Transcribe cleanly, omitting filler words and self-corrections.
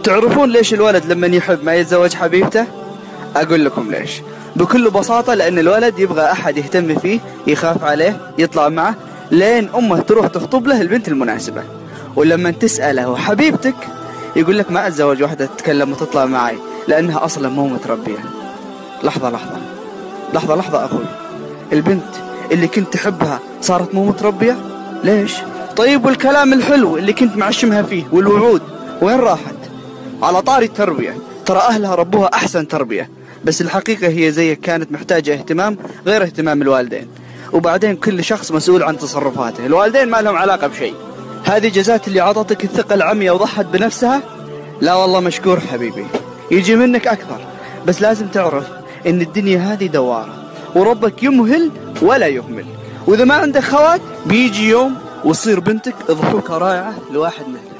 تعرفون ليش الولد لما يحب ما يتزوج حبيبته؟ أقول لكم ليش. بكل بساطة لأن الولد يبغى أحد يهتم فيه، يخاف عليه، يطلع معه لين أمه تروح تخطب له البنت المناسبة. ولما تسأله حبيبتك يقول لك ما أتزوج واحدة تتكلم وتطلع معي لأنها أصلا مو متربية. لحظة أخوي، البنت اللي كنت تحبها صارت مو متربية؟ ليش؟ طيب والكلام الحلو اللي كنت معشمها فيه والوعود وين راحت؟ على طاري التربية، ترى أهلها ربوها أحسن تربية، بس الحقيقة هي زيك كانت محتاجة اهتمام غير اهتمام الوالدين. وبعدين كل شخص مسؤول عن تصرفاته، الوالدين ما لهم علاقة بشيء. هذه جزات اللي عطتك الثقة العمياء وضحت بنفسها؟ لا والله مشكور حبيبي، يجي منك أكثر، بس لازم تعرف إن الدنيا هذه دوارة وربك يمهل ولا يهمل، وإذا ما عندك خوات بيجي يوم وتصير بنتك ضحوكة رائعة لواحد مثلك.